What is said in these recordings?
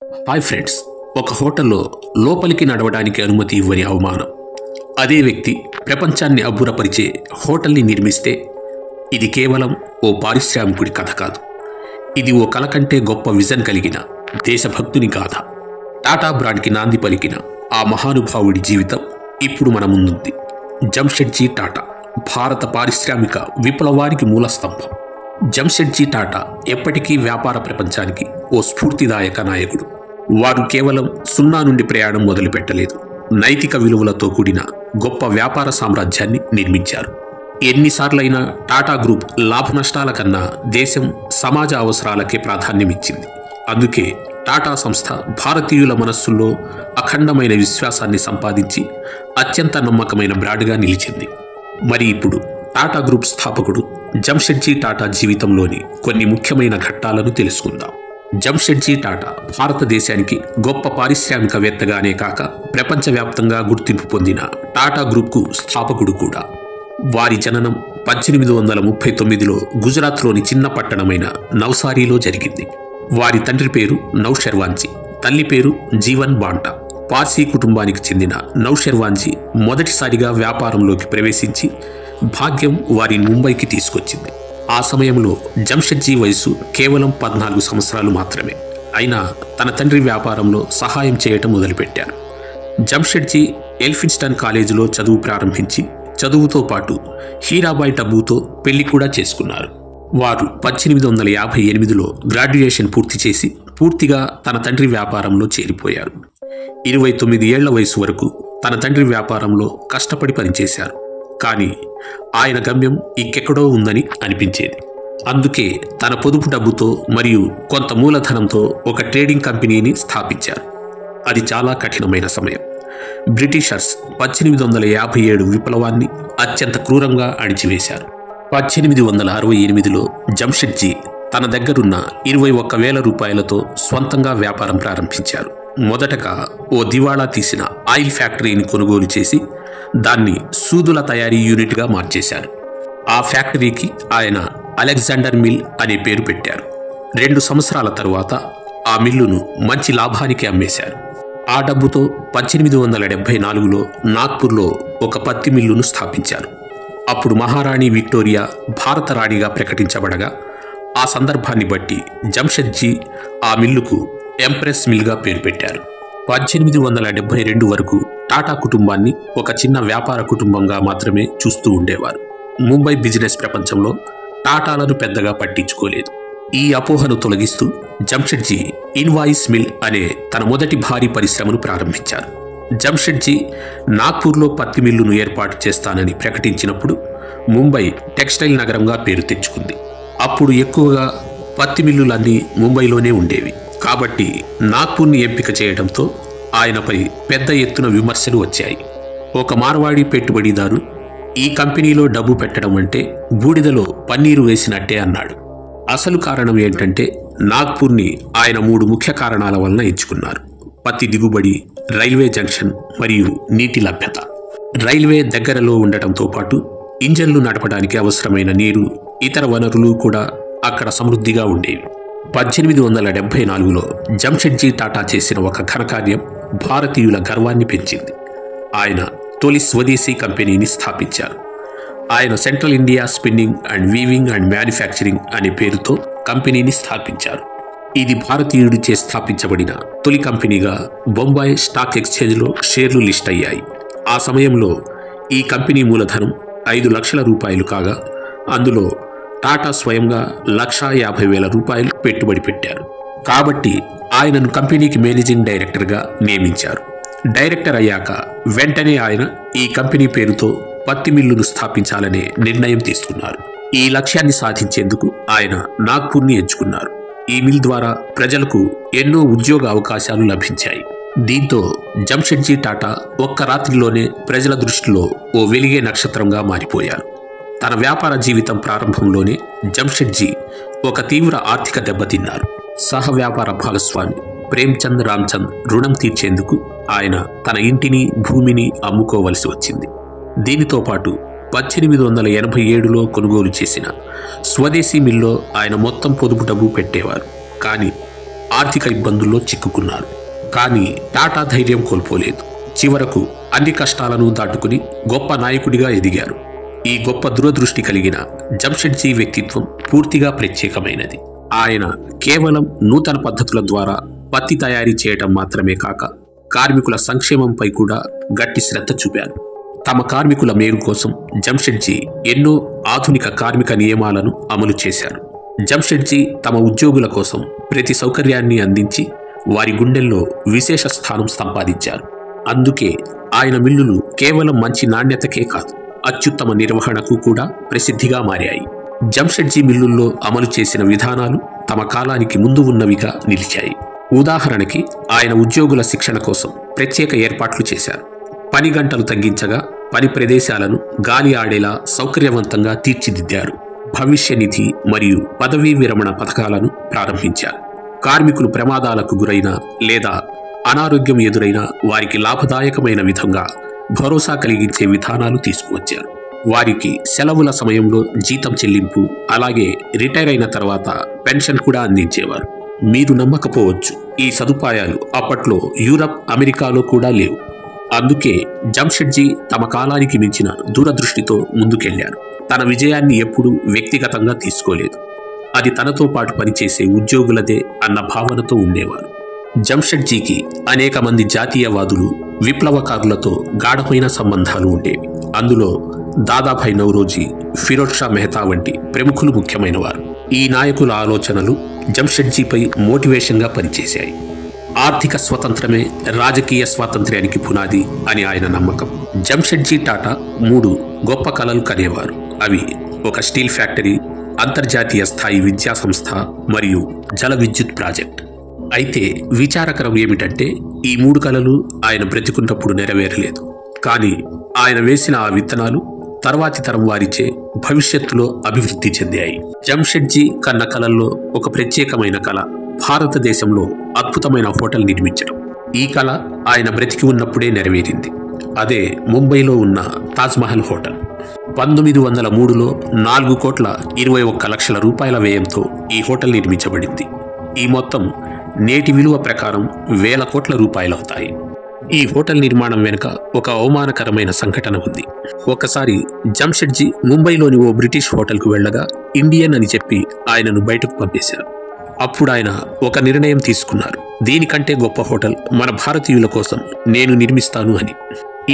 Hi friends, ఒక హోటల్లో లోపలికి నడవడానికి అనుమతి ఇవ్వని అవమానం. అదే వ్యక్తి ప్రపంచాన్ని అబ్బురపరిచే హోటల్ని నిర్మిస్తే ఇది కేవలం ఓ పారిశ్రామికుడి కథ కాదు. ఇది ఓ కల కంటే గొప్ప విజన్ కలిగిన దేశభక్తుని గాథ. టాటా బ్రాండ్కి నాంది పలికిన ఆ మహానుభావుడి జీవితం ఇప్పుడు మన ముందుంది. జంషెడ్జీ టాటా భారత పారిశ్రామిక విప్లవానికి మూలస్తంభం. జంషెడ్జీ టాటా ఎప్పటికీ వ్యాపార ప్రపంచానికి ఓ స్ఫూర్తిదాయక నాయకుడు. వారు కేవలం సున్నా నుండి ప్రయాణం మొదలుపెట్టలేదు, నైతిక విలువలతో కూడిన గొప్ప వ్యాపార సామ్రాజ్యాన్ని నిర్మించారు. ఎన్నిసార్లైనా టాటా గ్రూప్ లాభ నష్టాల కన్నా దేశం, సమాజ అవసరాలకే ప్రాధాన్యమిచ్చింది. అందుకే టాటా సంస్థ భారతీయుల మనస్సుల్లో అఖండమైన విశ్వాసాన్ని సంపాదించి అత్యంత నమ్మకమైన బ్రాండ్గా నిలిచింది. మరి ఇప్పుడు టాటా గ్రూప్ స్థాపకుడు జంషెడ్జీ టాటా జీవితంలోని కొన్ని ముఖ్యమైన ఘట్టాలను తెలుసుకుందాం. జంషెడ్జీ టాటా భారతదేశానికి గొప్ప పారిశ్రామికవేత్తగానే కాక ప్రపంచవ్యాప్తంగా గుర్తింపు పొందిన టాటా గ్రూప్కు స్థాపకుడు కూడా. వారి జననం 1839లో గుజరాత్లోని చిన్న పట్టణమైన నవ్సారీలో జరిగింది. వారి తండ్రి పేరు నౌషర్వాంజీ, తల్లి పేరు జీవన్ బాంటా. పార్సీ కుటుంబానికి చెందిన నౌషర్వాంజీ మొదటిసారిగా వ్యాపారంలోకి ప్రవేశించి భాగ్యం వారిని ముంబైకి తీసుకొచ్చింది. ఆ సమయంలో జంషెడ్జీ వయసు కేవలం 14 సంవత్సరాలు మాత్రమే. అయినా తన తండ్రి వ్యాపారంలో సహాయం చేయటం మొదలుపెట్టారు. జంషెడ్జీ ఎల్ఫిన్స్టన్ కాలేజీలో చదువు ప్రారంభించి చదువుతో పాటు హీరాబాయ్ టబూతో పెళ్లి కూడా చేసుకున్నారు. వారు 1858లో గ్రాడ్యుయేషన్ పూర్తి చేసి పూర్తిగా తన తండ్రి వ్యాపారంలో చేరిపోయారు. 29 ఏళ్ల వయసు వరకు తన తండ్రి వ్యాపారంలో కష్టపడి పనిచేశారు. కానీ ఆయన గమ్యం ఇంకెక్కడో ఉందని అనిపించేది. అందుకే తన పొదుపు డబ్బుతో మరియు కొంత మూలధనంతో ఒక ట్రేడింగ్ కంపెనీని స్థాపించారు. అది చాలా కఠినమైన సమయం. బ్రిటిషర్స్ 1857 విప్లవాన్ని అత్యంత క్రూరంగా అణిచివేశారు. 1868లో జంషెడ్జీ తన దగ్గరున్న 21,000 రూపాయలతో స్వంతంగా వ్యాపారం ప్రారంభించారు. మొదటగా ఓ దివాళా తీసిన ఆయిల్ ఫ్యాక్టరీని కొనుగోలు చేసి దాన్ని సూదుల తయారీ యూనిట్గా మార్చేశారు. ఆ ఫ్యాక్టరీకి ఆయన అలెగ్జాండర్ మిల్ అనే పేరు పెట్టారు. 2 సంవత్సరాల తరువాత ఆ మిల్లును మంచి లాభానికి అమ్మేశారు. ఆ డబ్బుతో 1874లో నాగ్పూర్లో ఒక పత్తి మిల్లును స్థాపించారు. అప్పుడు మహారాణి విక్టోరియా భారత రాణిగా ప్రకటించబడగా ఆ సందర్భాన్ని బట్టి జంషెడ్జీ ఆ మిల్లుకు ఎంప్రెస్ మిల్గా పేరు పెట్టారు. 1872 వరకు టాటా కుటుంబాన్ని ఒక చిన్న వ్యాపార కుటుంబంగా మాత్రమే చూస్తూ ఉండేవారు. ముంబై బిజినెస్ ప్రపంచంలో టాటాలను పెద్దగా పట్టించుకోలేదు. ఈ అపోహను తొలగిస్తూ జంషెడ్జీ ఇన్వాయిస్ మిల్ అనే తన మొదటి భారీ పరిశ్రమను ప్రారంభించారు. జంషెడ్జీ నాగ్పూర్లో పత్తి మిల్లును ఏర్పాటు చేస్తానని ప్రకటించినప్పుడు ముంబై టెక్స్టైల్ నగరంగా పేరు తెచ్చుకుంది. అప్పుడు ఎక్కువగా పత్తి మిల్లులన్నీ ముంబైలోనే ఉండేవి. కాబట్టి నాగ్పూర్ని ఎంపిక చేయడంతో ఆయనపై పెద్ద ఎత్తున విమర్శలు వచ్చాయి. ఒక మార్వాడి పెట్టుబడిదారు ఈ కంపెనీలో డబ్బు పెట్టడం అంటే బూడిదలో పన్నీరు వేసినట్టే అన్నాడు. అసలు కారణం ఏంటంటే నాగ్పూర్ని ఆయన 3 ముఖ్య కారణాల వలన ఎంచుకున్నారు: పత్తి దిగుబడి, రైల్వే జంక్షన్ మరియు నీటి లభ్యత. రైల్వే దగ్గరలో ఉండటంతో పాటు ఇంజన్లు నడపడానికి అవసరమైన నీరు, ఇతర వనరులు కూడా అక్కడ సమృద్ధిగా ఉండేవి. 1874లో జంషెడ్జీ టాటా చేసిన ఒక ఘనకార్యం భారతీయుల గర్వాన్ని పెంచింది. ఆయన తొలి స్వదేశీ కంపెనీని స్థాపించారు. ఆయన central India spinning and weaving and manufacturing అనే పేరుతో కంపెనీని స్థాపించారు. ఇది భారతీయుడిచే స్థాపించబడిన తొలి కంపెనీగా బొంబాయి స్టాక్ ఎక్స్చేంజ్లో షేర్లు లిస్ట్ అయ్యాయి. ఆ సమయంలో ఈ కంపెనీ మూలధనం 5 లక్షల రూపాయలు కాగా అందులో టాటా స్వయంగా 1,50,000 రూపాయలు పెట్టుబడి పెట్టారు. కాబట్టి ఆయనను కంపెనీకి మేనేజింగ్ డైరెక్టర్గా నియమించారు. డైరెక్టర్ అయ్యాక వెంటనే ఆయన ఈ కంపెనీ పేరుతో పత్తి మిల్లును స్థాపించాలనే నిర్ణయం తీసుకున్నారు. ఈ లక్ష్యాన్ని సాధించేందుకు ఆయన నాగ్పూర్ని ఎంచుకున్నారు. ఈ మిల్ ద్వారా ప్రజలకు ఎన్నో ఉద్యోగ అవకాశాలు లభించాయి. దీంతో జంషెడ్జీ టాటా ఒక్క రాత్రిలోనే ప్రజల దృష్టిలో ఓ వెలిగే నక్షత్రంగా మారిపోయారు. తన వ్యాపార జీవితం ప్రారంభంలోనే జంషెడ్జీ ఒక తీవ్ర ఆర్థిక దెబ్బతిన్నారు. సహ వ్యాపార భాగస్వామి ప్రేమ్చంద్ రామ్చంద్ రుణం తీర్చేందుకు ఆయన తన ఇంటిని, భూమిని అమ్ముకోవలసి వచ్చింది. దీనితో పాటు 1887లో కొనుగోలు చేసిన స్వదేశీ మిల్లో ఆయన మొత్తం పొదుపు డబ్బు పెట్టేవారు. కానీ ఆర్థిక ఇబ్బందుల్లో చిక్కుకున్నారు. కానీ టాటా ధైర్యం కోల్పోలేదు. చివరకు అన్ని కష్టాలను దాటుకుని గొప్ప నాయకుడిగా ఎదిగారు. ఈ గొప్ప దూరదృష్టి కలిగిన జంషెడ్జీ వ్యక్తిత్వం పూర్తిగా ప్రత్యేకమైనది. ఆయన కేవలం నూతన పద్ధతుల ద్వారా పత్తి తయారీ చేయటం మాత్రమే కాక కార్మికుల సంక్షేమంపై కూడా గట్టి శ్రద్ధ చూపారు. తమ కార్మికుల మేలు కోసం జంషెడ్జీ ఎన్నో ఆధునిక కార్మిక నియమాలను అమలు చేశారు. జంషెడ్జీ తమ ఉద్యోగుల కోసం ప్రతి సౌకర్యాన్ని అందించి వారి గుండెల్లో విశేష స్థానం సంపాదించారు. అందుకే ఆయన మిల్లులు కేవలం మంచి నాణ్యతకే కాదు, అత్యుత్తమ నిర్వహణకు కూడా ప్రసిద్ధిగా మారాయి. జంషెడ్జీ మిల్లుల్లో అమలు చేసిన విధానాలు తమ కాలానికి ముందు ఉన్నవిగా నిలిచాయి. ఉదాహరణకి ఆయన ఉద్యోగుల శిక్షణ కోసం ప్రత్యేక ఏర్పాట్లు చేశారు. పని గంటలు తగ్గించగా పని ప్రదేశాలను గాలి ఆడేలా సౌకర్యవంతంగా తీర్చిదిద్దారు. భవిష్య నిధి మరియు పదవీ విరమణ పథకాలను ప్రారంభించారు. కార్మికులు ప్రమాదాలకు గురైన లేదా అనారోగ్యం ఎదురైన వారికి లాభదాయకమైన విధంగా భరోసా కలిగించే విధానాలు తీసుకువచ్చారు. వారికి సెలవుల సమయంలో జీతం చెల్లింపు, అలాగే రిటైర్ అయిన తర్వాత పెన్షన్ కూడా అందించేవారు. మీరు నమ్మకపోవచ్చు, ఈ సదుపాయాలు అప్పట్లో యూరప్, అమెరికాలో కూడా లేవు. అందుకే జంషెడ్జీ తమ కాలానికి మించిన దూరదృష్టితో ముందుకెళ్లారు. తన విజయాన్ని ఎప్పుడూ వ్యక్తిగతంగా తీసుకోలేదు, అది తనతో పాటు పనిచేసే ఉద్యోగులదే అన్న భావనతో ఉండేవారు. జంషెడ్జీకి అనేక మంది జాతీయవాదులు, విప్లవకారులతో గాఢమైన సంబంధాలు ఉండేవి. అందులో దాదాభాయ్ నౌరోజీ, ఫిరోజ్ షా మెహతా వంటి ప్రముఖులు ముఖ్యమైనవారు. ఈ నాయకుల ఆలోచనలు జంషెడ్జీపై మోటివేషన్గా పనిచేశాయి. ఆర్థిక స్వతంత్రమే రాజకీయ స్వాతంత్ర్యానికి పునాది అని ఆయన నమ్మకం. జంషెడ్జీ టాటా 3 గొప్ప కలలు కనేవారు. అవి ఒక స్టీల్ ఫ్యాక్టరీ, అంతర్జాతీయ స్థాయి విద్యా సంస్థ మరియు జల విద్యుత్ ప్రాజెక్ట్. అయితే విచారకరం ఏమిటంటే ఈ 3 కలలు ఆయన బ్రతికున్నప్పుడు నెరవేరలేదు. కానీ ఆయన వేసిన ఆ విత్తనాలు తర్వాతి తరం వారిచే భవిష్యత్తులో అభివృద్ధి చెందాయి. జంషెడ్జీ కన్న కలల్లో ఒక ప్రత్యేకమైన కళ భారతదేశంలో అద్భుతమైన హోటల్ నిర్మించడం. ఈ కళ ఆయన బ్రతికి ఉన్నప్పుడే నెరవేరింది. అదే ముంబైలో ఉన్న తాజ్మహల్ హోటల్. 1903లో 4,21,00,000 రూపాయల వ్యయంతో ఈ హోటల్ నిర్మించబడింది. ఈ మొత్తం నేటి విలువ ప్రకారం వేల కోట్ల రూపాయలవుతాయి. ఈ హోటల్ నిర్మాణం వెనుక ఒక అవమానకరమైన సంఘటన ఉంది. ఒకసారి జంషెడ్జీ ముంబైలోని ఓ బ్రిటిష్ హోటల్కు వెళ్ళగా ఇండియన్ అని చెప్పి ఆయనను బయటకు పంపేశారు. అప్పుడు ఆయన ఒక నిర్ణయం తీసుకున్నారు. దీనికంటే గొప్ప హోటల్ మన భారతీయుల కోసం నేను నిర్మిస్తాను అని.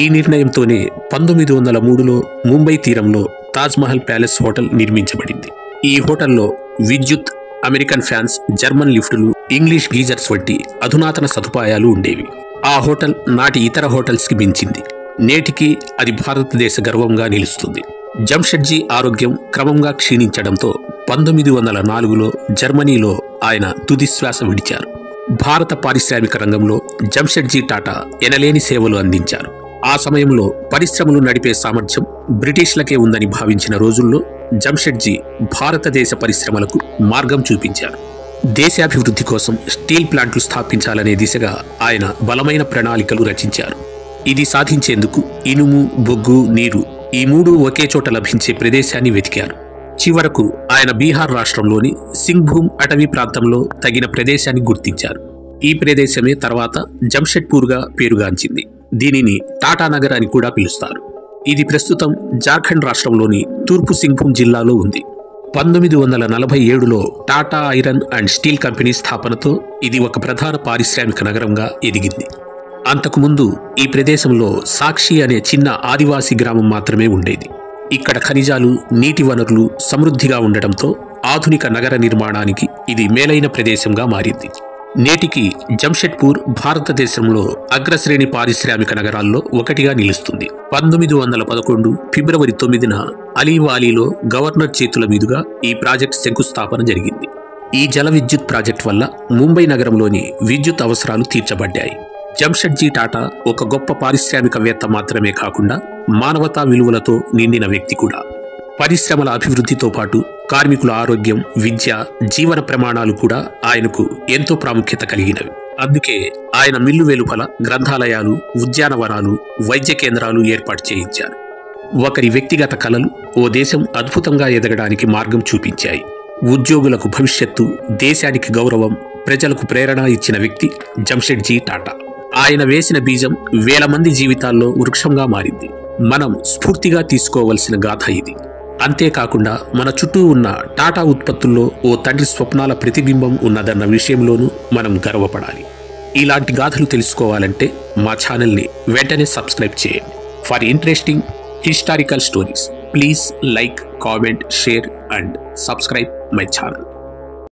ఈ నిర్ణయంతోనే 1903లో ముంబై తీరంలో తాజ్మహల్ ప్యాలెస్ హోటల్ నిర్మించబడింది. ఈ హోటల్లో విద్యుత్, అమెరికన్ ఫ్యాన్స్, జర్మన్ లిఫ్టులు, ఇంగ్లీష్ గీజర్స్ వంటి అధునాతన సదుపాయాలు ఉండేవి. ఆ హోటల్ నాటి ఇతర హోటల్స్కి మించింది. నేటికి అది భారతదేశ గర్వంగా నిలుస్తుంది. జంషెడ్జీ ఆరోగ్యం క్రమంగా క్షీణించడంతో 1904లో జర్మనీలో ఆయన తుదిశ్వాస విడిచారు. భారత పారిశ్రామిక రంగంలో జంషెడ్జీ టాటా ఎనలేని సేవలు అందించారు. ఆ సమయంలో పరిశ్రమలు నడిపే సామర్థ్యం బ్రిటిష్లకే ఉందని భావించిన రోజుల్లో జంషెడ్జీ భారతదేశ పరిశ్రమలకు మార్గం చూపించారు. దేశాభివృద్ధి కోసం స్టీల్ ప్లాంట్లు స్థాపించాలనే దిశగా ఆయన బలమైన ప్రణాళికలు రచించారు. ఇది సాధించేందుకు ఇనుము, బొగ్గు, నీరు ఈ 3 ఒకే చోట లభించే ప్రదేశాన్ని వెతికారు. చివరకు ఆయన బీహార్ రాష్ట్రంలోని సింగ్భూమ్ అటవీ ప్రాంతంలో తగిన ప్రదేశాన్ని గుర్తించారు. ఈ ప్రదేశమే తర్వాత జంషెడ్పూర్గా పేరుగాంచింది. దీనిని టాటా నగర్ అని కూడా పిలుస్తారు. ఇది ప్రస్తుతం జార్ఖండ్ రాష్ట్రంలోని తూర్పు సింగ్భూమ్ జిల్లాలో ఉంది. 1947లో Tata iron and steel company స్థాపనతో ఇది ఒక ప్రధాన పారిశ్రామిక నగరంగా ఎదిగింది. అంతకుముందు ఈ ప్రదేశంలో సాక్షి అనే చిన్న ఆదివాసీ గ్రామం మాత్రమే ఉండేది. ఇక్కడ ఖనిజాలు, నీటి వనరులు సమృద్ధిగా ఉండటంతో ఆధునిక నగర నిర్మాణానికి ఇది మేలైన ప్రదేశంగా మారింది. నేటికి జంషెడ్పూర్ భారతదేశంలో అగ్రశ్రేణి పారిశ్రామిక నగరాల్లో ఒకటిగా నిలుస్తుంది. 1911 ఫిబ్రవరి 9న అలీవాలీలో గవర్నర్ చేతుల మీదుగా ఈ ప్రాజెక్ట్ శంకుస్థాపన జరిగింది. ఈ జల విద్యుత్ ప్రాజెక్ట్ వల్ల ముంబై నగరంలోని విద్యుత్ అవసరాలు తీర్చబడ్డాయి. జంషెడ్జీ టాటా ఒక గొప్ప పారిశ్రామికవేత్త మాత్రమే కాకుండా మానవతా విలువలతో నిండిన వ్యక్తి కూడా. పరిశ్రమల అభివృద్ధితో పాటు కార్మికుల ఆరోగ్యం, విద్య, జీవన ప్రమాణాలు కూడా ఆయనకు ఎంతో ప్రాముఖ్యత కలిగినవి. అందుకే ఆయన మిల్లు వెలుపల గ్రంథాలయాలు, ఉద్యానవనాలు, వైద్య కేంద్రాలు ఏర్పాటు చేయించారు. ఒకరి వ్యక్తిగత కలలు ఓ దేశం అద్భుతంగా ఎదగడానికి మార్గం చూపించాయి. ఉద్యోగులకు భవిష్యత్తు, దేశానికి గౌరవం, ప్రజలకు ప్రేరణ ఇచ్చిన వ్యక్తి జంషెడ్జీ టాటా. ఆయన వేసిన బీజం వేల మంది జీవితాల్లో వృక్షంగా మారింది. మనం స్ఫూర్తిగా తీసుకోవలసిన గాథ ఇది. అంతేకాకుండా మన చుట్టూ ఉన్న టాటా ఉత్పత్తుల్లో ఓ తండ్రి స్వప్నాల ప్రతిబింబం ఉన్నదన్న విషయంలోనూ మనం గర్వపడాలి. ఇలాంటి గాథలు తెలుసుకోవాలంటే మా ఛానల్ని వెంటనే సబ్స్క్రైబ్ చేయండి. For interesting historical stories please like, comment, share and subscribe my channel.